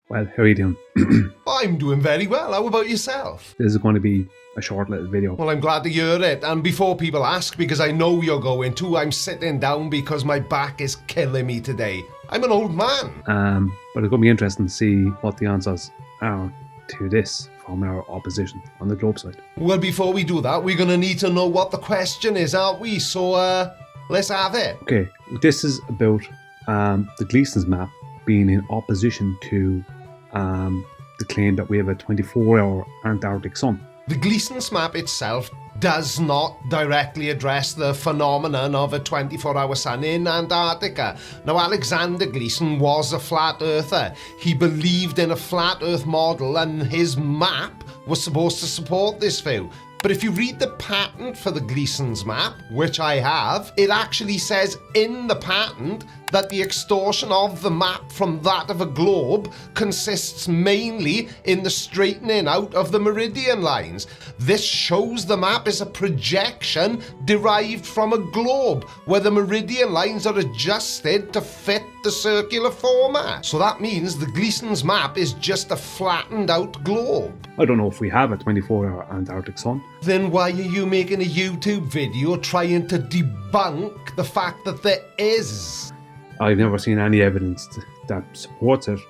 Well, how are you doing? I'm doing very well. How about yourself? This is going to be a short little video. Well, I'm glad to hear it. And before people ask, because I know you're going to, I'm sitting down because my back is killing me today. I'm an old man. But it's going to be interesting to see what the answers are to this from our opposition on the Globe side. Well, before we do that, we're going to need to know what the question is, aren't we? So, let's have it. Okay, this is about the Gleason's map being in opposition to the claim that we have a 24-hour Antarctic sun. The Gleason's map itself does not directly address the phenomenon of a 24-hour sun in Antarctica. Now, Alexander Gleason was a flat earther. He believed in a flat earth model and his map was supposed to support this view. But if you read the patent for the Gleason's map, which I have, it actually says in the patent that the extortion of the map from that of a globe consists mainly in the straightening out of the meridian lines. This shows the map is a projection derived from a globe, where the meridian lines are adjusted to fit the circular format. So that means the Gleason's map is just a flattened out globe. I don't know if we have a 24-hour Antarctic sun. Then why are you making a YouTube video trying to debunk the fact that there is? I've never seen any evidence that supports it,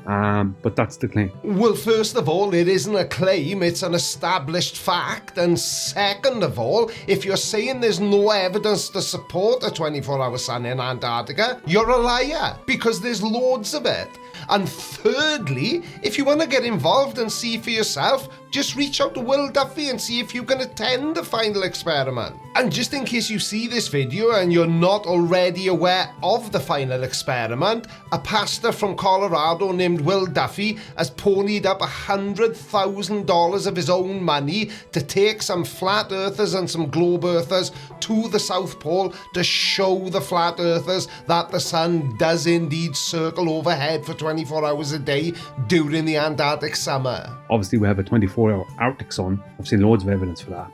but that's the claim. Well, first of all, it isn't a claim, it's an established fact. And second of all, if you're saying there's no evidence to support a 24-hour sun in Antarctica, you're a liar, because there's loads of it. And thirdly, if you want to get involved and see for yourself, just reach out to Will Duffy and see if you can attend the final experiment. And just in case you see this video and you're not already aware of the final experiment, a pastor from Colorado named Will Duffy has ponied up $100,000 of his own money to take some flat earthers and some globe earthers to the South Pole to show the flat earthers that the sun does indeed circle overhead for 24 hours a day during the Antarctic summer. Obviously, we have a 24-hour Arctic sun. I've seen loads of evidence for that.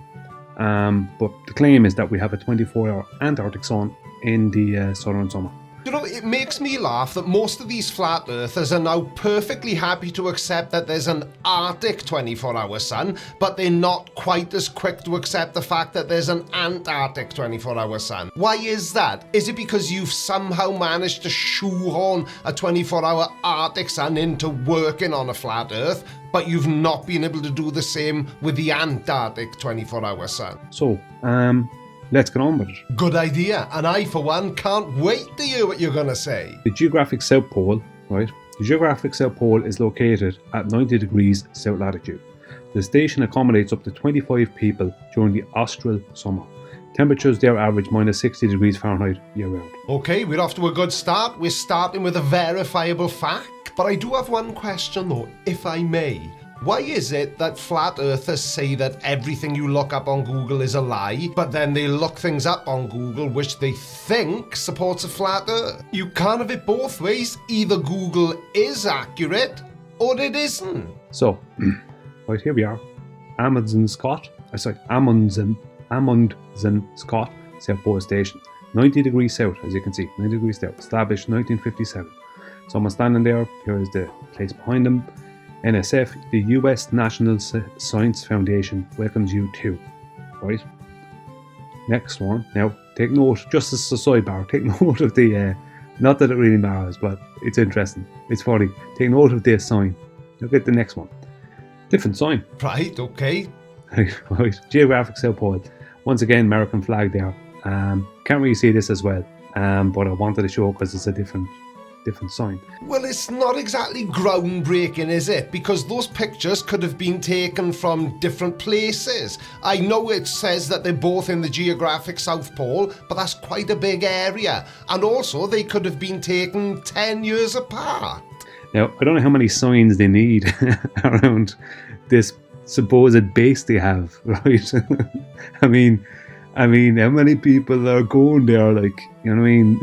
But the claim is that we have a 24-hour Antarctic sun in the southern summer. You know, it makes me laugh that most of these flat earthers are now perfectly happy to accept that there's an Arctic 24-hour sun, but they're not quite as quick to accept the fact that there's an Antarctic 24-hour sun. Why is that? Is it because you've somehow managed to shoehorn a 24-hour Arctic sun into working on a flat earth, but you've not been able to do the same with the Antarctic 24-hour sun? So, let's get on with it. Good idea, and I, for one, can't wait to hear what you're gonna say. The geographic South Pole, right? The geographic South Pole is located at 90 degrees south latitude. The station accommodates up to 25 people during the austral summer. Temperatures there average minus 60 degrees Fahrenheit year-round. Okay, we're off to a good start. We're starting with a verifiable fact. But I do have one question though, if I may. Why is it that flat earthers say that everything you look up on Google is a lie, but then they look things up on Google which they think supports a flat earth? You can't have it both ways. Either Google is accurate or it isn't. So, right, here we are. Amundsen Scott, South Pole Station. 90 degrees south, as you can see, 90 degrees south, established 1957. Someone standing there, here is the place behind them. NSF, the US National Science Foundation, welcomes you too. Right? Next one. Now, take note, just as a sidebar, take note of the, not that it really matters, but it's interesting. It's funny. Take note of this sign. Look at the next one. Different sign. Right, okay. Right. Geographic South Pole. Once again, American flag there. Can't really see this as well, but I wanted to show because it's a different sign. Well, it's not exactly groundbreaking, is it? Because those pictures could have been taken from different places. I know it says that they're both in the geographic South Pole, but that's quite a big area. And also, they could have been taken 10 years apart. Now, I don't know how many signs they need around this supposed base they have, right? I mean, how many people are going there, like, you know what I mean?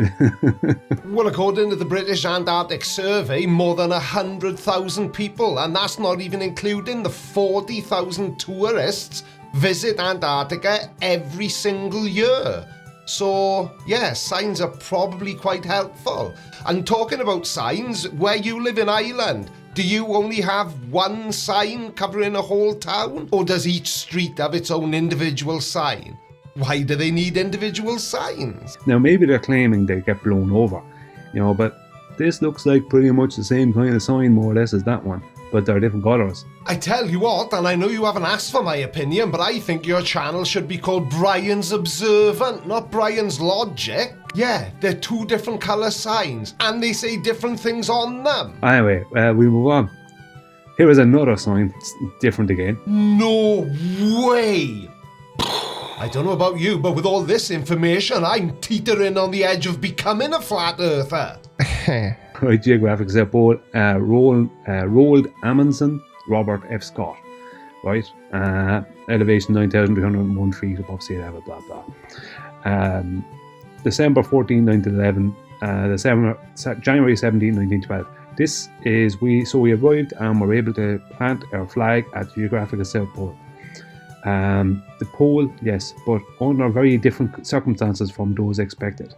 Well, according to the British Antarctic Survey, more than 100,000 people, and that's not even including the 40,000 tourists visit Antarctica every single year. So, yeah, signs are probably quite helpful. And talking about signs, where you live in Ireland, Do you only have one sign covering a whole town? Or does each street have its own individual sign? Why do they need individual signs? Now maybe they're claiming they get blown over, but this looks like pretty much the same kind of sign more or less as that one, but they're different colours. I tell you what, and I know you haven't asked for my opinion, but I think your channel should be called Brian's Observant, not Brian's Logic. Yeah, they're two different colour signs, and they say different things on them. Anyway, we move on. Here is another sign, it's different again. No way! I don't know about you, but with all this information, I'm teetering on the edge of becoming a flat earther. Right, geographic support, Roald Amundsen, Robert F. Scott. Right, elevation 9,301 feet above sea level, blah blah. December 14, 1911, January 17, 1912. This is we arrived and were able to plant our flag at the geographical South Pole. The pole, yes, but under very different circumstances from those expected.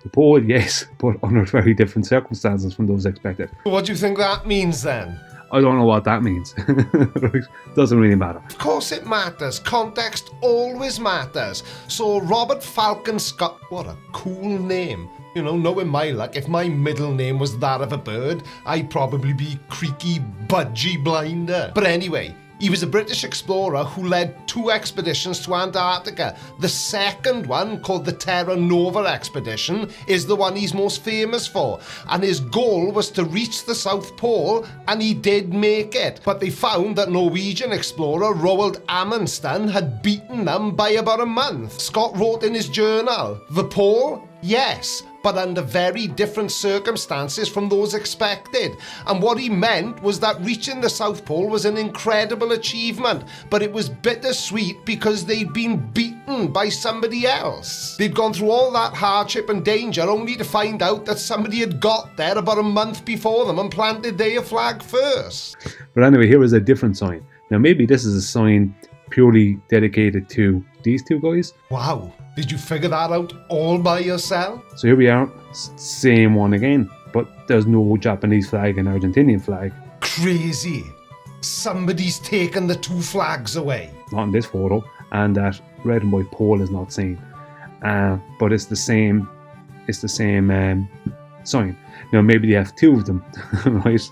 The pole, yes, but under very different circumstances from those expected. What do you think that means then? I don't know what that means. Right? Doesn't really matter. Of course it matters. Context always matters. So Robert Falcon Scott, what a cool name. Knowing my luck, if my middle name was that of a bird, I'd probably be Creaky Budgie Blinder. But anyway, he was a British explorer who led 2 expeditions to Antarctica. The second one, called the Terra Nova expedition, is the one he's most famous for. And his goal was to reach the South Pole, and he did make it. But they found that Norwegian explorer Roald Amundsen had beaten them by about a month. Scott wrote in his journal, "The pole? Yes, but under very different circumstances from those expected." And what he meant was that reaching the South Pole was an incredible achievement, but it was bittersweet because they'd been beaten by somebody else. They'd gone through all that hardship and danger only to find out that somebody had got there about a month before them and planted their flag first. But anyway, here is a different sign. Now maybe this is a sign purely dedicated to these 2 guys. Wow. Did you figure that out all by yourself? So here we are, same one again, but there's no Japanese flag and Argentinian flag. Crazy. Somebody's taken the 2 flags away. Not in this photo, and that red and white pole is not seen. But it's the same sign. Now maybe they have 2 of them, right?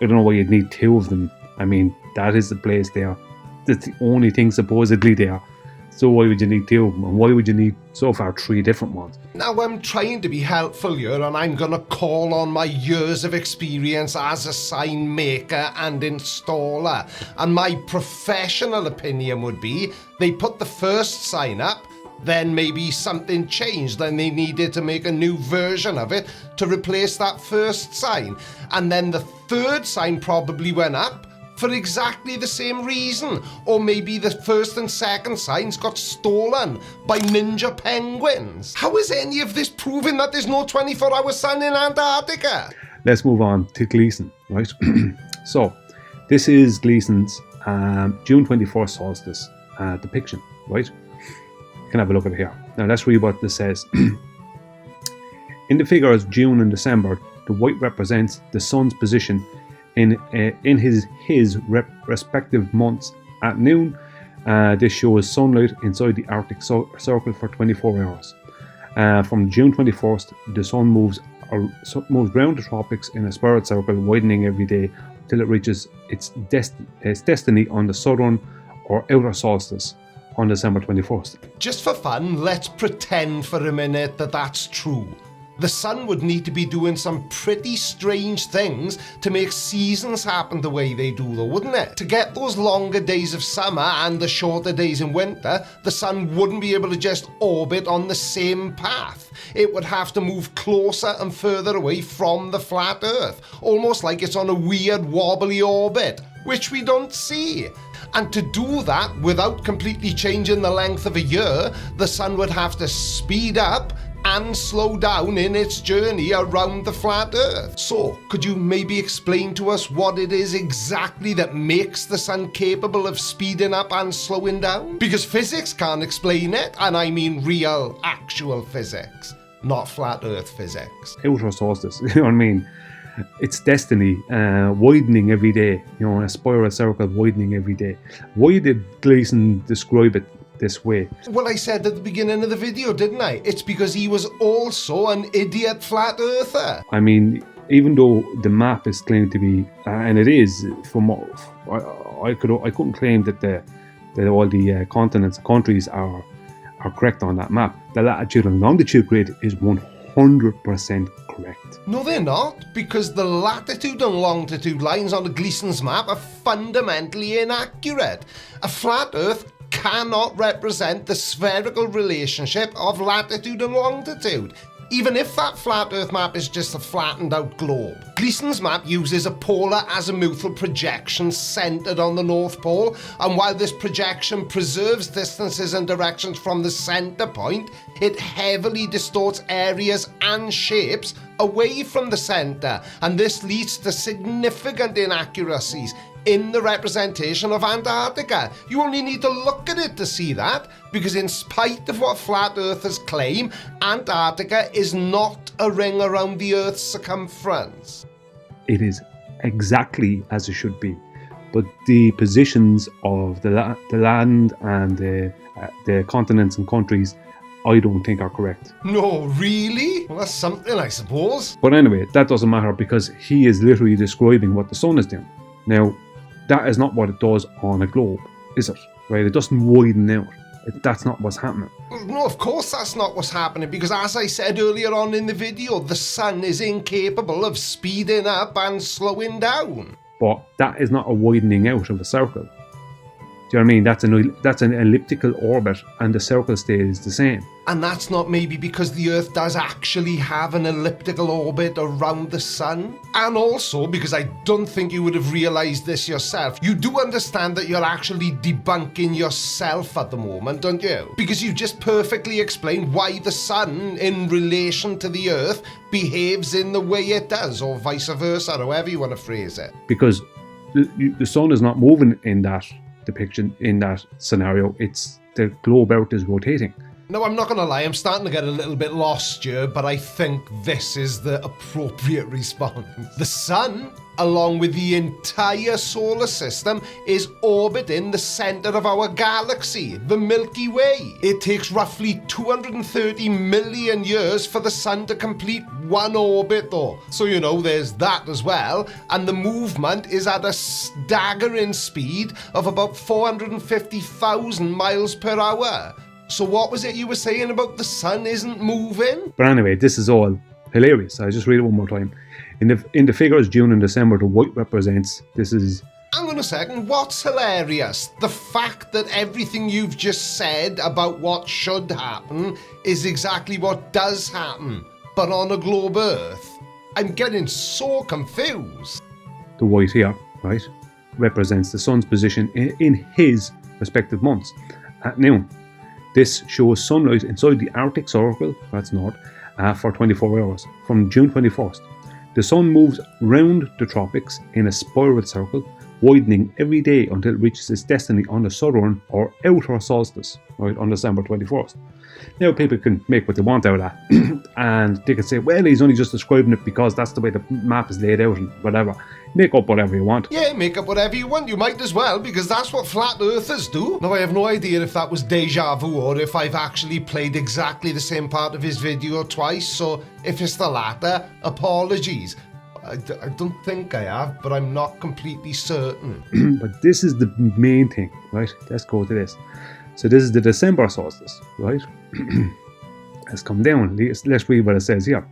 I don't know why you'd need 2 of them. I mean, that is the place there. That's the only thing supposedly there. So why would you need 2 of them? And why would you need, so far, 3 different ones? Now I'm trying to be helpful here, and I'm going to call on my years of experience as a sign maker and installer. And my professional opinion would be, they put the first sign up, then maybe something changed, then they needed to make a new version of it to replace that first sign. And then the third sign probably went up for exactly the same reason. Or maybe the first and second signs got stolen by ninja penguins. How is any of this proving that there's no 24-hour sun in Antarctica? Let's move on to Gleason, right? So, this is Gleason's June 21st solstice depiction, right? You can have a look at it here. Now let's read what this says. In the figures June and December, the white represents the sun's position in his respective months. At noon, this shows sunlight inside the Arctic Circle for 24 hours. From June 21st, the sun moves round the tropics in a spiral circle, widening every day till it reaches its destiny on the southern or outer solstice on December 21st. Just for fun, let's pretend for a minute that that's true. The sun would need to be doing some pretty strange things to make seasons happen the way they do though, wouldn't it? To get those longer days of summer and the shorter days in winter, the sun wouldn't be able to just orbit on the same path. It would have to move closer and further away from the flat Earth, almost like it's on a weird wobbly orbit, which we don't see. And to do that without completely changing the length of a year, the sun would have to speed up and slow down in its journey around the flat Earth. So, could you maybe explain to us what it is exactly that makes the sun capable of speeding up and slowing down? Because physics can't explain it, and I mean real, actual physics, not flat Earth physics. Outer solstice, you know what I mean? its destiny widening every day, a spiral circle widening every day. Why did Gleason describe it this way? Well, I said at the beginning of the video, didn't I? It's because he was also an idiot flat earther. I mean, even though the map is claimed to be, and it is, from what I couldn't claim that all the continents and countries are correct on that map. The latitude and longitude grid is 100% correct. No, they're not, because the latitude and longitude lines on the Gleason's map are fundamentally inaccurate. A flat Earth cannot represent the spherical relationship of latitude and longitude, even if that flat Earth map is just a flattened out globe. Gleason's map uses a polar azimuthal projection centered on the North Pole, and while this projection preserves distances and directions from the center point, it heavily distorts areas and shapes away from the center, and this leads to significant inaccuracies in the representation of Antarctica. You only need to look at it to see that, because in spite of what flat earthers claim, Antarctica is not a ring around the Earth's circumference. It is exactly as it should be, but the positions of the land and the continents and countries, I don't think are correct. No, really? Well, that's something, I suppose. But anyway, that doesn't matter, because he is literally describing what the sun is doing. Now, that is not what it does on a globe, is it? Right? It doesn't widen out. That's not what's happening. No, of course that's not what's happening, because as I said earlier on in the video, the sun is incapable of speeding up and slowing down. But that is not a widening out of a circle. Do you know what I mean? That's an elliptical orbit, and the circle stays the same. And that's not maybe because the Earth does actually have an elliptical orbit around the sun? And also, because I don't think you would have realised this yourself, you do understand that you're actually debunking yourself at the moment, don't you? Because you just perfectly explained why the sun, in relation to the Earth, behaves in the way it does, or vice versa, however you want to phrase it. Because the sun is not moving in that depiction, in that scenario. It's the globe Earth is rotating. Now, I'm not going to lie, I'm starting to get a little bit lost here, but I think this is the appropriate response. The sun, along with the entire solar system, is orbiting the center of our galaxy, the Milky Way. It takes roughly 230 million years for the sun to complete one orbit though. So, there's that as well. And the movement is at a staggering speed of about 450,000 miles per hour. So what was it you were saying about the sun isn't moving? But anyway, this is all hilarious. I'll just read it one more time. In the figures June and December, the white represents, this is... Hang on a second, what's hilarious? The fact that everything you've just said about what should happen is exactly what does happen, but on a globe Earth. I'm getting so confused. The white here, right, represents the sun's position in his respective months at noon. This shows sunlight inside the Arctic Circle, that's north, for 24 hours, from June 21st. The sun moves round the tropics in a spiral circle, widening every day until it reaches its destiny on the southern or outer solstice, right, on December 21st. Now, people can make what they want out of that, and they can say, well, he's only just describing it because that's the way the map is laid out and whatever. Make up whatever you want. Yeah, make up whatever you want. You might as well, because that's what flat earthers do. Now, I have no idea if that was deja vu or if I've actually played exactly the same part of his video twice, so if it's the latter, apologies. I don't think I have, but I'm not completely certain. But this is the main thing, right? Let's go to this. So this is the December solstice, right? Let's come down. Let's read what it says here.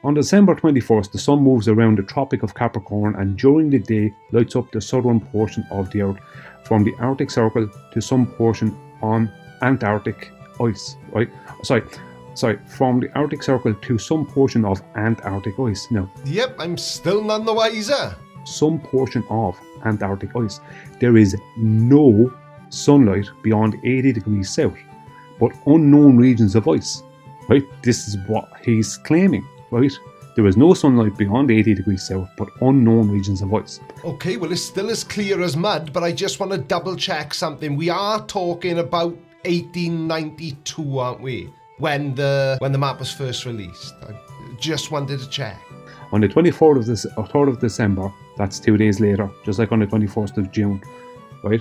On December 21st, the sun moves around the Tropic of Capricorn and during the day lights up the southern portion of the Earth from the Arctic Circle to some portion on Antarctic ice, right? Sorry, from the Arctic Circle to some portion of Antarctic ice. Now, yep, I'm still none the wiser. Some portion of Antarctic ice. There is no sunlight beyond 80 degrees south, but unknown regions of ice, right? This is what he's claiming. Right? There is no sunlight beyond 80 degrees south, but unknown regions of ice. Okay, well, it's still as clear as mud, but I just want to double check something. We are talking about 1892, aren't we? When the map was first released. I just wanted to check. On the 24th of this, 3rd of December, that's 2 days later, just like on the 21st of June, right?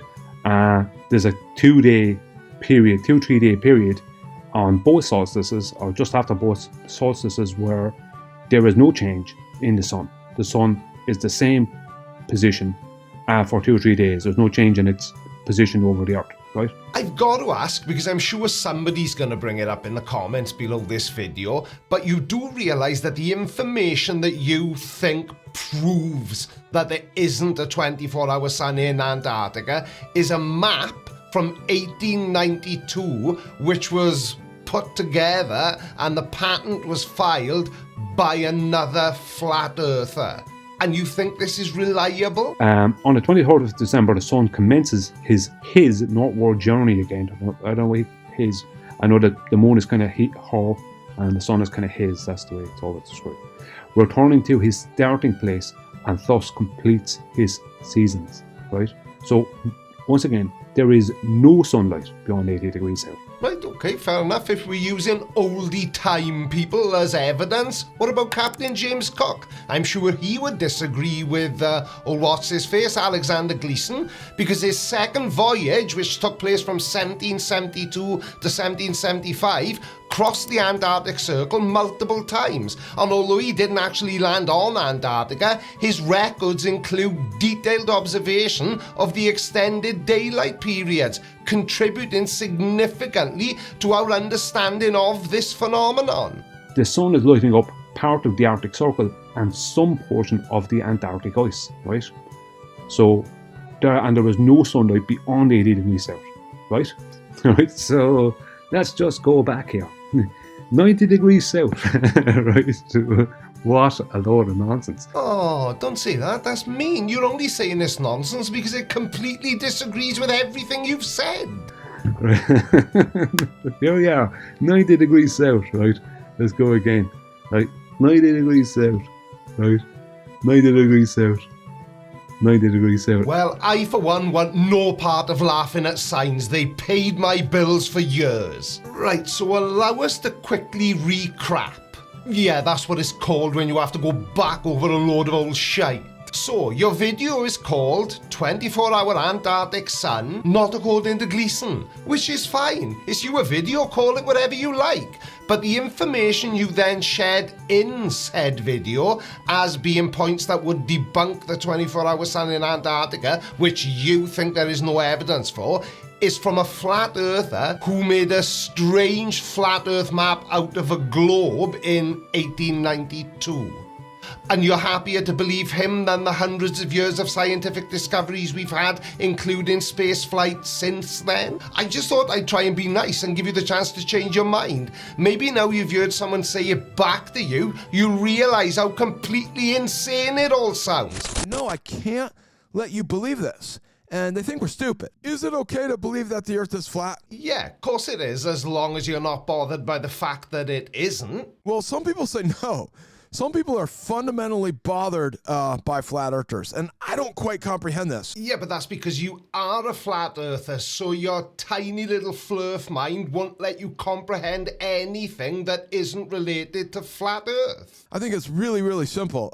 There's a 3 day period on both solstices, or just after both solstices, where there is no change in the sun. The sun is the same position for 2 or 3 days. There's no change in its position over the earth, right? I've got to ask, because I'm sure somebody's going to bring it up in the comments below this video, but you do realise that the information that you think proves that there isn't a 24-hour sun in Antarctica is a map from 1892, which was put together and the patent was filed by another flat earther. And you think this is reliable? On the 23rd of December, the sun commences his northward journey again. I don't know his. I know that the moon is kind of her and the sun is kind of his. That's the way it's always described. Returning to his starting place and thus completes his seasons, right? So, once again, there is no sunlight beyond 80 degrees south. Right, okay, fair enough. If we're using oldie time people as evidence, what about Captain James Cook? I'm sure he would disagree with, what's his face, Alexander Gleason, because his second voyage, which took place from 1772 to 1775, crossed the Antarctic Circle multiple times. And although he didn't actually land on Antarctica, his records include detailed observation of the extended daylight periods, contributing significantly to our understanding of this phenomenon. The sun is lighting up part of the Arctic Circle and some portion of the Antarctic ice, right? So, there was no sunlight beyond 80 degrees south, right? Right, so let's just go back here. 90 degrees south, right? What a load of nonsense. Oh, don't say that. That's mean. You're only saying this nonsense because it completely disagrees with everything you've said. Here we are, 90 degrees south, right? Let's go again. Right, 90 degrees south, right? 90 degrees south. 90 degrees south. Well, I for one want no part of laughing at signs. They paid my bills for years. Right, so allow us to quickly recap. Yeah, that's what it's called when you have to go back over a load of old shite. So, your video is called 24-Hour Antarctic Sun, Not According to Gleason, which is fine. It's your video, call it whatever you like. But the information you then shared in said video as being points that would debunk the 24-hour sun in Antarctica, which you think there is no evidence for, is from a flat earther who made a strange flat earth map out of a globe in 1892. And you're happier to believe him than the hundreds of years of scientific discoveries we've had, including space flight, since then? I just thought I'd try and be nice and give you the chance to change your mind. Maybe now you've heard someone say it back to you, you realise how completely insane it all sounds. No, I can't let you believe this. And they think we're stupid. Is it okay to believe that the Earth is flat? Yeah, of course it is, as long as you're not bothered by the fact that it isn't. Well, some people say no. Some people are fundamentally bothered by flat earthers, and I don't quite comprehend this. Yeah, but that's because you are a flat earther, so your tiny little flurf mind won't let you comprehend anything that isn't related to flat earth. I think it's really, really simple.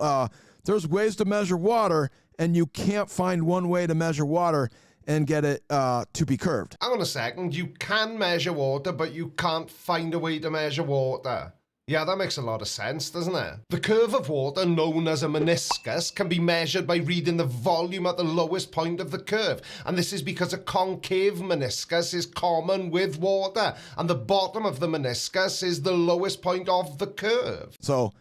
There's ways to measure water, and you can't find one way to measure water and get it to be curved. Hang on a second, you can measure water, but you can't find a way to measure water. Yeah, that makes a lot of sense, doesn't it? The curve of water, known as a meniscus, can be measured by reading the volume at the lowest point of the curve. And this is because a concave meniscus is common with water, and the bottom of the meniscus is the lowest point of the curve. So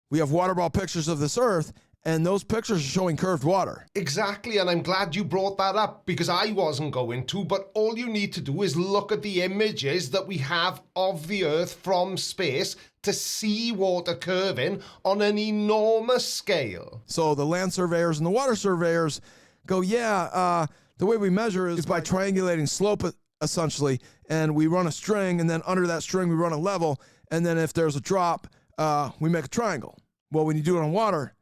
we have water ball pictures of this Earth, and those pictures are showing curved water. Exactly, and I'm glad you brought that up because I wasn't going to, but all you need to do is look at the images that we have of the Earth from space to see water curving on an enormous scale. So the land surveyors and the water surveyors go, the way we measure is by triangulating slope, essentially, and we run a string, and then under that string we run a level, and then if there's a drop, we make a triangle. Well, when you do it on water,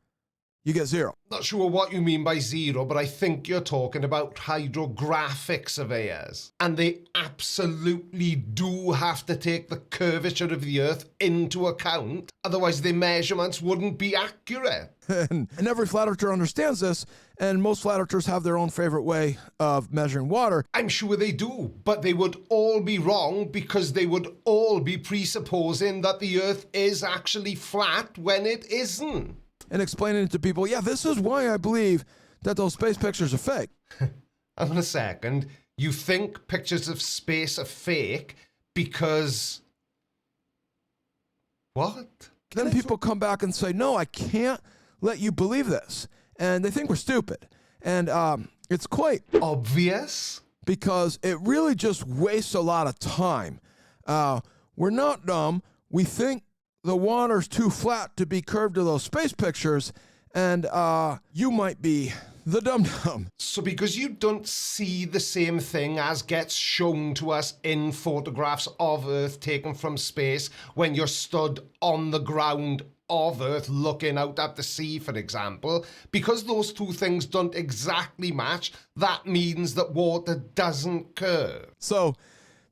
you get 0. Not sure what you mean by 0, but I think you're talking about hydrographic surveyors. And they absolutely do have to take the curvature of the Earth into account, otherwise their measurements wouldn't be accurate. And every flat earther understands this, and most flat earthers have their own favorite way of measuring water. I'm sure they do, but they would all be wrong because they would all be presupposing that the Earth is actually flat when it isn't. And explaining it to people, yeah, this is why I believe that those space pictures are fake. Hang on a second. You think pictures of space are fake because... What? Then people come back and say, no, I can't let you believe this. And they think we're stupid. And it's quite obvious, because it really just wastes a lot of time. We're not dumb. We think the water's too flat to be curved to those space pictures, and you might be the dum-dum. So because you don't see the same thing as gets shown to us in photographs of Earth taken from space when you're stood on the ground of Earth looking out at the sea, for example, because those two things don't exactly match, that means that water doesn't curve. So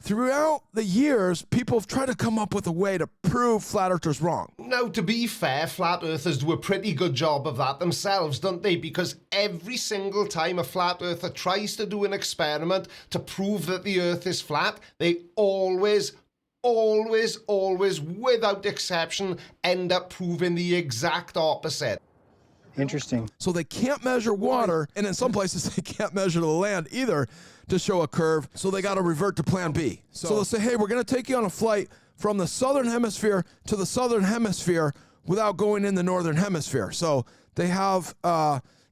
throughout the years, people have tried to come up with a way to prove flat earthers wrong. Now, to be fair, flat earthers do a pretty good job of that themselves, don't they? Because every single time a flat earther tries to do an experiment to prove that the Earth is flat, they always, without exception, end up proving the exact opposite. Interesting. So they can't measure water, and in some places they can't measure the land either to show a curve, so they got to revert to plan B. So they'll say, hey, we're going to take you on a flight from the southern hemisphere to the southern hemisphere without going in the northern hemisphere. So they have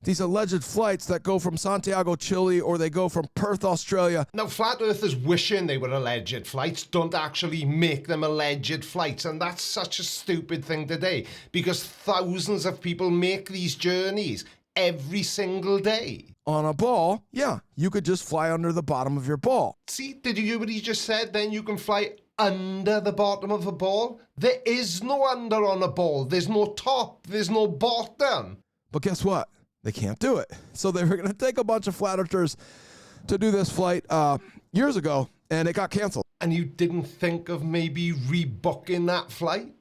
these alleged flights that go from Santiago, Chile, or they go from Perth, Australia. Now, flat earthers wishing they were alleged flights don't actually make them alleged flights, and that's such a stupid thing today, because thousands of people make these journeys every single day. On a ball, yeah, you could just fly under the bottom of your ball. See, did you hear what he just said? Then you can fly under the bottom of a ball. There is no under on a ball. There's no top. There's no bottom. But guess what? They can't do it. So they were going to take a bunch of flat earthers to do this flight years ago, and it got canceled. And you didn't think of maybe rebooking that flight?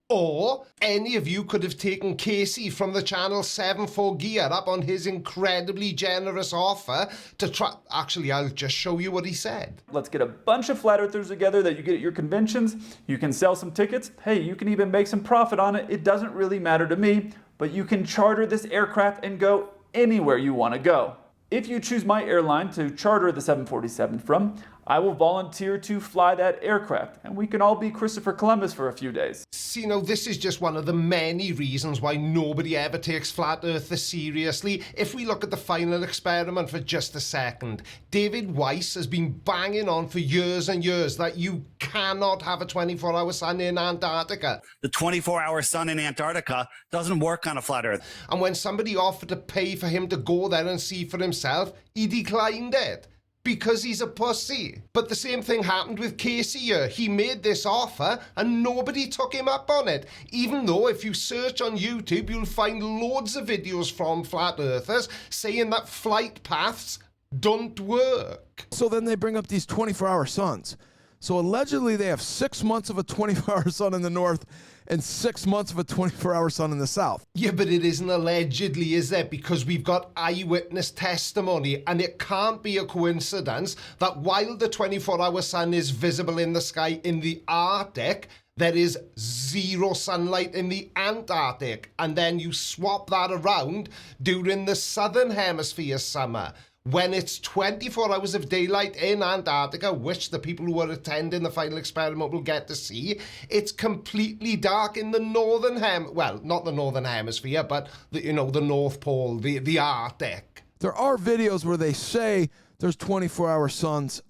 Or any of you could have taken Casey from the Channel 7 Gear up on his incredibly generous offer to try... Actually, I'll just show you what he said. Let's get a bunch of flat earthers together that you get at your conventions. You can sell some tickets. Hey, you can even make some profit on it. It doesn't really matter to me, but you can charter this aircraft and go anywhere you want to go. If you choose my airline to charter the 747 from, I will volunteer to fly that aircraft, and we can all be Christopher Columbus for a few days. See, now, this is just one of the many reasons why nobody ever takes flat earthers seriously. If we look at the final experiment for just a second, David Weiss has been banging on for years and years that you cannot have a 24-hour sun in Antarctica. The 24-hour sun in Antarctica doesn't work on a flat Earth. And when somebody offered to pay for him to go there and see for himself, he declined it. Because he's a pussy. But the same thing happened with Casey here. He made this offer and nobody took him up on it. Even though if you search on YouTube, you'll find loads of videos from flat earthers saying that flight paths don't work. So then they bring up these 24-hour suns. So allegedly they have 6 months of a 24-hour sun in the north and 6 months of a 24-hour sun in the south. Yeah, but it isn't allegedly, is it? Because we've got eyewitness testimony, and it can't be a coincidence that while the 24-hour sun is visible in the sky in the Arctic, there is zero sunlight in the Antarctic. And then you swap that around during the southern hemisphere summer, when it's 24 hours of daylight in Antarctica, which the people who are attending the final experiment will get to see. It's completely dark in the northern well, not the northern hemisphere, but the North Pole, the Arctic. There are videos where they say there's 24-hour suns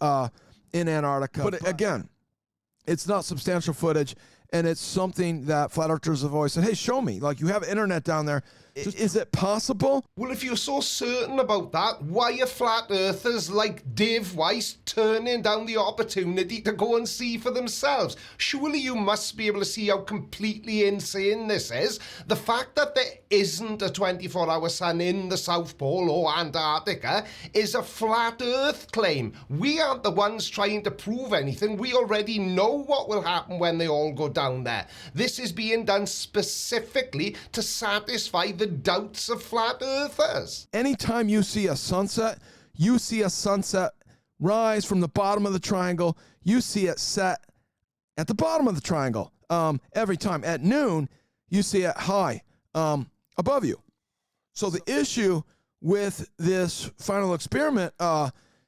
in Antarctica. But again, it's not substantial footage, and it's something that flat earthers have always said, hey, show me. Like, you have internet down there. Is it possible? Well, if you're so certain about that, why are flat earthers like Dave Weiss turning down the opportunity to go and see for themselves? Surely you must be able to see how completely insane this is. The fact that there isn't a 24-hour sun in the South Pole or Antarctica is a flat earth claim. We aren't the ones trying to prove anything. We already know what will happen when they all go down there. This is being done specifically to satisfy the doubts of flat earthers. Anytime you see a sunset rise from the bottom of the triangle, you see it set at the bottom of the triangle. Every time at noon, you see it high above you. So the issue with this final experiment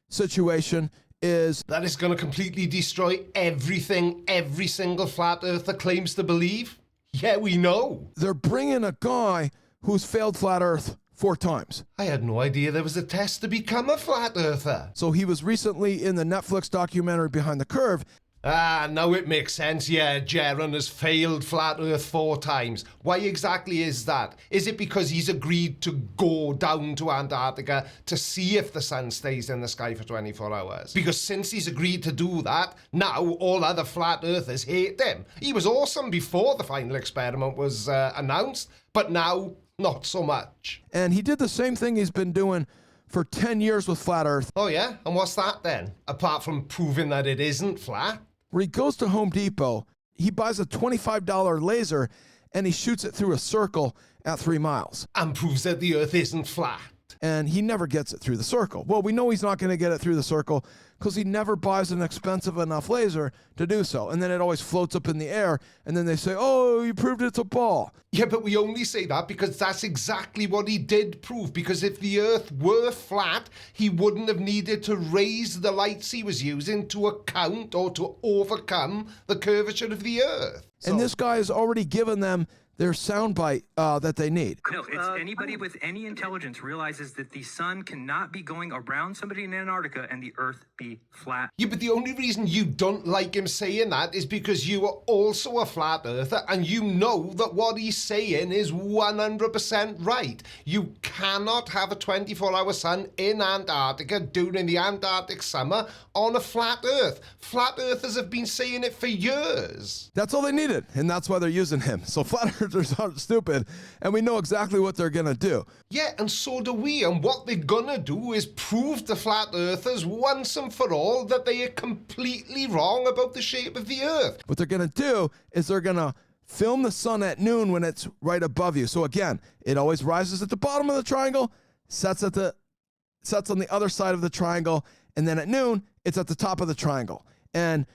situation is that it's going to completely destroy everything every single flat earther claims to believe. Yeah, we know. They're bringing a guy who's failed flat earth 4 times. I had no idea there was a test to become a flat earther. So he was recently in the Netflix documentary Behind the Curve. Ah, now it makes sense. Yeah, Jaron has failed flat earth 4 times. Why exactly is that? Is it because he's agreed to go down to Antarctica to see if the sun stays in the sky for 24 hours? Because since he's agreed to do that, now all other flat earthers hate him. He was awesome before the final experiment was announced, but now not so much. And he did the same thing he's been doing for 10 years with flat earth. Oh yeah? And what's that then? Apart from proving that it isn't flat? Where he goes to Home Depot, he buys a $25 laser and he shoots it through a circle at 3 miles. And proves that the earth isn't flat. And he never gets it through the circle. Well, we know he's not going to get it through the circle because he never buys an expensive enough laser to do so. And then it always floats up in the air. And then they say, oh, you proved it's a ball. Yeah, but we only say that because that's exactly what he did prove. Because if the earth were flat, he wouldn't have needed to raise the lights he was using to account or to overcome the curvature of the earth. And this guy has already given them their soundbite that they need. No, it's anybody with any intelligence realizes that the sun cannot be going around somebody in Antarctica and the earth be flat. Yeah, but the only reason you don't like him saying that is because you are also a flat earther and you know that what he's saying is 100% right. You cannot have a 24-hour sun in Antarctica during the Antarctic summer on a flat earth. Flat earthers have been saying it for years. That's all they needed, and that's why they're using him. So flat earthers aren't stupid, and we know exactly what they're going to do. Yeah, and so do we. And what they're going to do is prove to flat earthers once and for all that they are completely wrong about the shape of the earth. What they're going to do is they're going to film the sun at noon when it's right above you. So again, it always rises at the bottom of the triangle, sets on the other side of the triangle, and then at noon, it's at the top of the triangle. And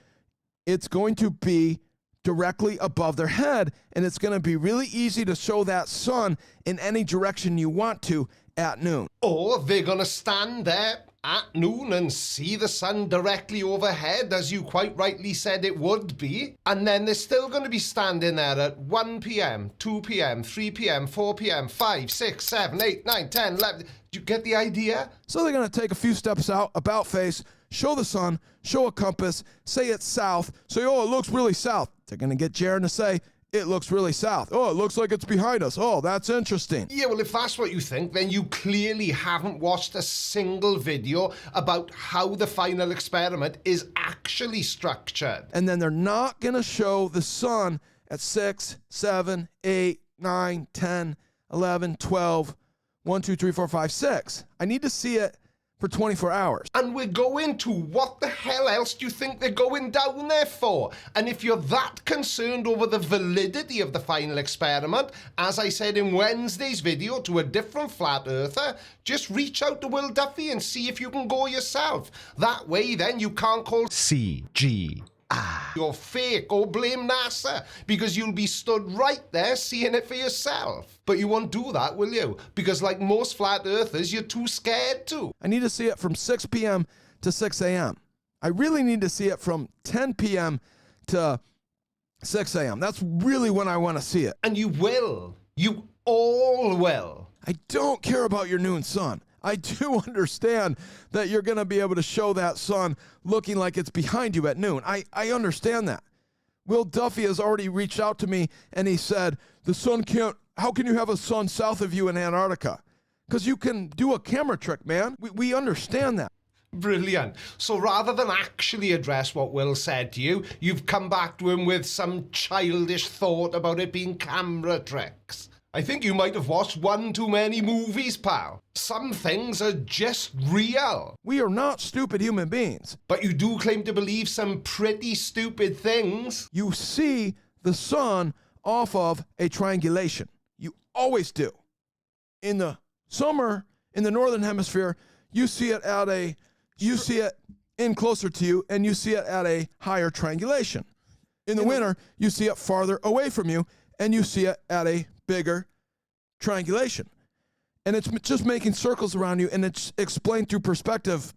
it's going to be directly above their head, and it's going to be really easy to show that sun in any direction you want to at noon. Or they're going to stand there at noon and see the sun directly overhead, as you quite rightly said it would be. And then they're still going to be standing there at 1 p.m., 2 p.m., 3 p.m., 4 p.m., 5, 6, 7, 8, 9, 10, 11. Do you get the idea? So they're going to take a few steps out, about face, show the sun, show a compass, say it's south, say, oh, it looks really south. They're going to get Jaron to say, it looks really south. Oh, it looks like it's behind us. Oh, that's interesting. Yeah, well, if that's what you think, then you clearly haven't watched a single video about how the final experiment is actually structured. And then they're not going to show the sun at 6, 7, 8, 9, 10, 11, 12, 1, 2, 3, 4, 5, 6. I need to see it for 24 hours. And we're going to, what the hell else do you think they're going down there for? And if you're that concerned over the validity of the final experiment, as I said in Wednesday's video to a different flat earther, just reach out to Will Duffy and see if you can go yourself. That way then you can't call CG. You're fake or blame NASA, because you'll be stood right there seeing it for yourself. But you won't do that, will you? Because like most flat earthers, you're too scared to. I need to see it from 6 p.m. to 6 a.m. I really need to see it from 10 p.m. to 6 a.m. That's really when I want to see it. And you will. You all will. I don't care about your noon sun. I do understand that you're going to be able to show that sun looking like it's behind you at noon. I understand that. Will Duffy has already reached out to me and he said, the sun can't How can you have a sun south of you in Antarctica? Because you can do a camera trick, man. We understand that. Brilliant. So rather than actually address what Will said to you, you've come back to him with some childish thought about it being camera tricks. I think you might have watched one too many movies, pal. Some things are just real. We are not stupid human beings. But you do claim to believe some pretty stupid things. You see the sun off of a triangulation. You always do. In the summer, in the northern hemisphere, you see it in closer to you, and you see it at a higher triangulation. In the winter, you see it farther away from you, and you see it at a bigger triangulation. And it's just making circles around you, and it's explained through perspective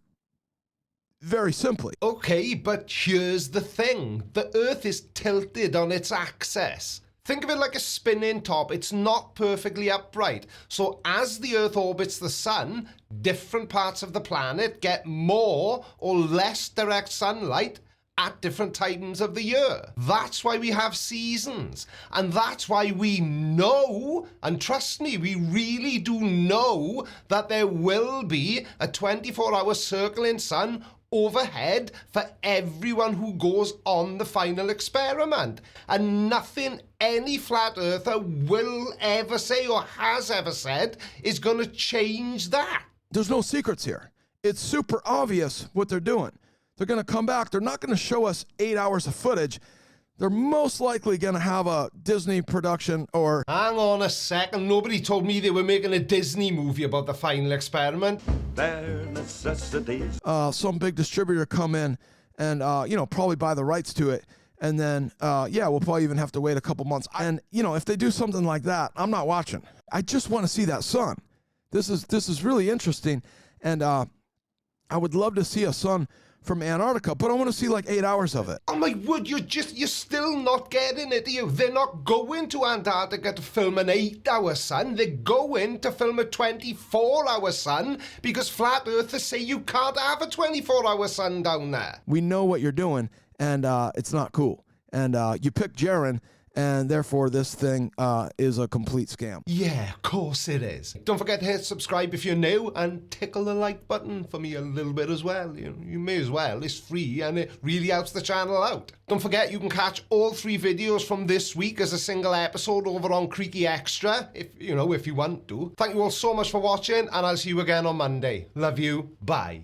very simply. Okay, but here's the thing. The Earth is tilted on its axis. Think of it like a spinning top. It's not perfectly upright. So as the Earth orbits the sun, different parts of the planet get more or less direct sunlight at different times of the year. That's why we have seasons. And that's why we know, and trust me, we really do know that there will be a 24-hour circling sun overhead for everyone who goes on the final experiment. And nothing any flat earther will ever say or has ever said is going to change that. There's no secrets here. It's super obvious what they're doing. They're going to come back. They're not going to show us 8 hours of footage. They're most likely going to have a Disney production or... Hang on a second. Nobody told me they were making a Disney movie about the final experiment. Bare necessities. Some big distributor come in and, probably buy the rights to it. And then, we'll probably even have to wait a couple months. And, if they do something like that, I'm not watching. I just want to see that sun. This is really interesting. And I would love to see a sun from Antarctica, but I want to see like 8 hours of it. Oh my word, you're still not getting it, are you? They're not going to Antarctica to film an 8-hour sun. They're going to film a 24-hour sun because flat earthers say you can't have a 24-hour sun down there. We know what you're doing, and it's not cool. And you picked Jaren, and therefore this thing is a complete scam. Yeah, of course it is. Don't forget to hit subscribe if you're new and tickle the like button for me a little bit as well. You may as well. It's free and it really helps the channel out. Don't forget you can catch all 3 videos from this week as a single episode over on Creaky Extra if you want to. Thank you all so much for watching, and I'll see you again on Monday. Love you. Bye.